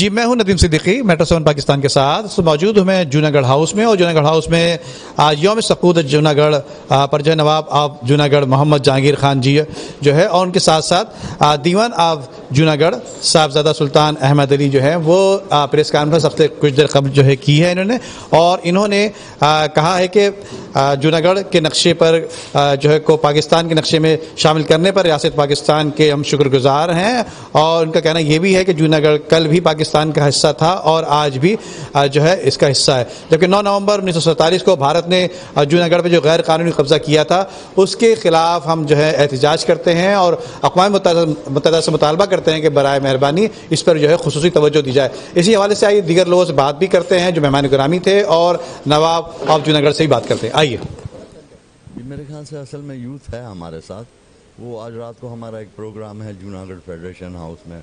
جی میں ہوں ندیم صدیقی میٹرو 7 پاکستان کے ساتھ موجود ہوں میں جوناگڑھ ہاؤس میں، اور جوناگڑھ ہاؤس میں یوم سقوط جوناگڑھ پر جو نواب آف جوناگڑھ محمد جہانگیر خان جی جو ہے، اور ان کے ساتھ ساتھ دیوان آف جوناگڑھ صاحبزادہ سلطان احمد علی جو ہے وہ پریس کانفرنس ہفتے کچھ دیر قبل جو ہے کی ہے انہوں نے، اور انہوں نے کہا ہے کہ جوناگڑھ کے نقشے پر جو ہے کو پاکستان کے نقشے میں شامل کرنے پر ریاست پاکستان کے ہم شکر گزار ہیں، اور ان کا کہنا یہ بھی ہے کہ جوناگڑھ کل بھی پاکستان کا حصہ تھا اور آج بھی جو ہے اس کا حصہ ہے، جبکہ 9 نومبر 1947 کو بھارت نے جوناگڑھ پہ جو غیر قانونی قبضہ کیا تھا اس کے خلاف ہم جو ہے احتجاج کرتے ہیں اور اقوام متحدہ سے مطالبہ کرتے ہیں کہ برائے مہربانی اس پر جو ہے خصوصی توجہ دی جائے۔ اسی حوالے سے آئیے دیگر لوگوں سے بات بھی کرتے ہیں جو مہمان گرامی تھے اور نواب آف جوناگڑھ سے ہی بات کرتے ہیں۔ آئیے۔ میرے خیال سے اصل میں یوتھ ہے ہمارے ساتھ، وہ آج رات کو ہمارا ایک پروگرام ہے جوناگڑھ فیڈریشن ہاؤس میں،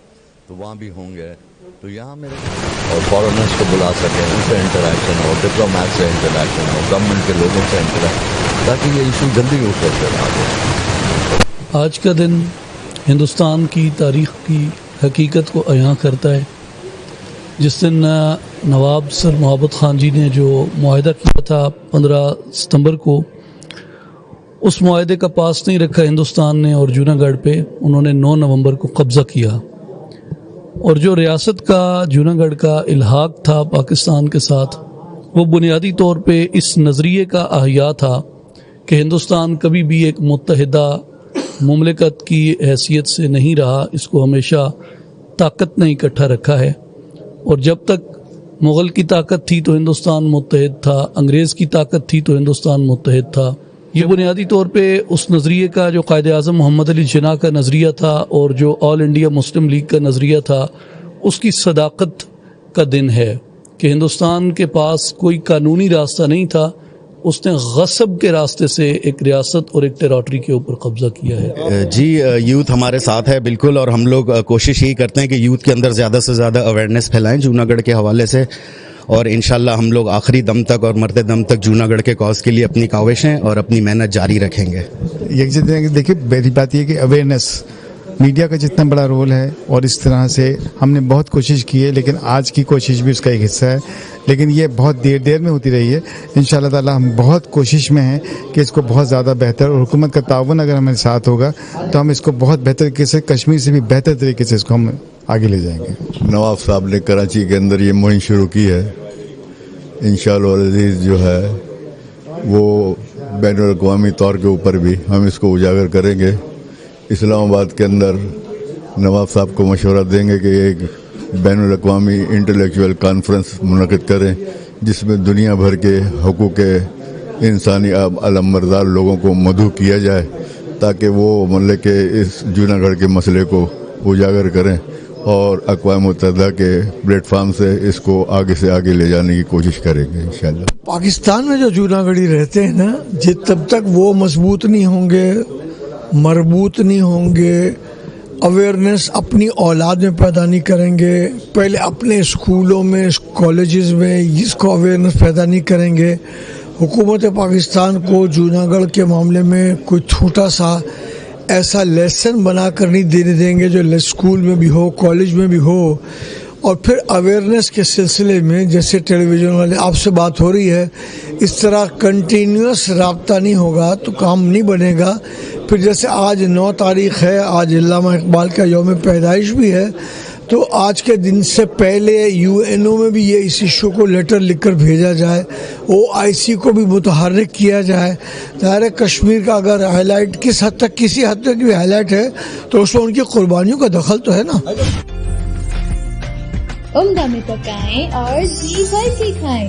تو وہاں بھی ہوں گے، تو یہاں میرے اور فارنرس کو بلا سکیں، ان سے انٹریکشن ہو، ڈپلومیٹ سے انٹریکشن ہو، گورنمنٹ کے لوگوں سے انٹریکشن، تاکہ یہ ایشو جلدی اوپر سے آ جائے۔ آج کا دن ہندوستان کی تاریخ کی حقیقت کو عیاں کرتا ہے، جس دن نواب سر محبت خان جی نے جو معاہدہ کیا تھا 15 ستمبر کو، اس معاہدے کا پاس نہیں رکھا ہندوستان نے، اور جوناگڑھ پہ انہوں نے 9 نومبر کو قبضہ کیا، اور جو ریاست کا جوناگڑھ کا الحاق تھا پاکستان کے ساتھ، وہ بنیادی طور پہ اس نظریے کا احیاء تھا کہ ہندوستان کبھی بھی ایک متحدہ مملکت کی حیثیت سے نہیں رہا، اس کو ہمیشہ طاقت نے اکٹھا رکھا ہے، اور جب تک مغل کی طاقت تھی تو ہندوستان متحد تھا، انگریز کی طاقت تھی تو ہندوستان متحد تھا۔ یہ بنیادی طور پہ اس نظریے کا جو قائد اعظم محمد علی جناح کا نظریہ تھا اور جو آل انڈیا مسلم لیگ کا نظریہ تھا، اس کی صداقت کا دن ہے کہ ہندوستان کے پاس کوئی قانونی راستہ نہیں تھا، اس نے غصب کے راستے سے ایک ریاست اور ایک ٹیریٹری کے اوپر قبضہ کیا ہے۔ جی یوتھ ہمارے ساتھ ہے بالکل، اور ہم لوگ کوشش یہی کرتے ہیں کہ یوتھ کے اندر زیادہ سے زیادہ اویئرنیس پھیلائیں جوناگڑھ کے حوالے سے، اور انشاءاللہ ہم لوگ آخری دم تک اور مرتے دم تک جوناگڑھ کے کاز کے لیے اپنی کاوشیں اور اپنی محنت جاری رکھیں گے۔ دیکھیے پہلی بات یہ کہ اویئرنیس میڈیا کا جتنا بڑا رول ہے، اور اس طرح سے ہم نے بہت کوشش کی ہے، لیکن آج کی کوشش بھی اس کا ایک حصہ ہے، لیکن یہ بہت دیر میں ہوتی رہی ہے۔ انشاءاللہ تعالی ہم بہت کوشش میں ہیں کہ اس کو بہت زیادہ بہتر، اور حکومت کا تعاون اگر ہمارے ساتھ ہوگا تو ہم اس کو بہت بہتر طریقے سے، کشمیر سے بھی بہتر طریقے سے اس کو ہم آگے لے جائیں گے۔ نواب صاحب نے کراچی کے اندر یہ مہم شروع کی ہے، انشاءاللہ العزیز جو ہے وہ بین الاقوامی طور کے اوپر بھی ہم اس کو اجاگر کریں گے۔ اسلام آباد کے اندر نواب صاحب کو مشورہ دیں گے کہ ایک بین الاقوامی انٹلیکچوئل کانفرنس منعقد کریں، جس میں دنیا بھر کے حقوق انسانی علمبردار لوگوں کو مدعو کیا جائے، تاکہ وہ مطلب کہ اس جوناگڑھ کے مسئلے کو اجاگر کریں اور اقوام متحدہ کے پلیٹ فارم سے اس کو آگے سے آگے لے جانے کی کوشش کریں گے انشاءاللہ۔ پاکستان میں جو جوناگڑھی رہتے ہیں نا، جب تک وہ مضبوط نہیں ہوں گے، مربوط نہیں ہوں گے، اویئرنیس اپنی اولاد میں پیدا نہیں کریں گے، پہلے اپنے اسکولوں میں، کالجز میں اس کو اویئرنیس پیدا نہیں کریں گے، حکومت پاکستان کو جوناگڑھ کے معاملے میں کوئی چھوٹا سا ایسا لیسن بنا کر نہیں دینے دیں گے جو اسکول میں بھی ہو، کالج میں بھی ہو، اور پھر اویئرنیس کے سلسلے میں جیسے ٹیلی ویژن والے آپ سے بات ہو رہی ہے، اس طرح کنٹینیوس رابطہ نہیں ہوگا تو کام نہیں بنے گا۔ پھر جیسے آج 9 تاریخ ہے، آج علامہ اقبال کا یوم پیدائش بھی ہے، تو آج کے دن سے پہلے UN میں بھی یہ اس ایشو کو لیٹر لکھ کر بھیجا جائے، OIC کو بھی متحرک کیا جائے۔ ظاہر کشمیر کا اگر ہائی لائٹ کسی حد تک بھی ہائی لائٹ ہے تو اس میں ان کی قربانیوں کا دخل تو ہے نا۔ عمدہ میں پکائیں اور جی بھر کے کھائیں۔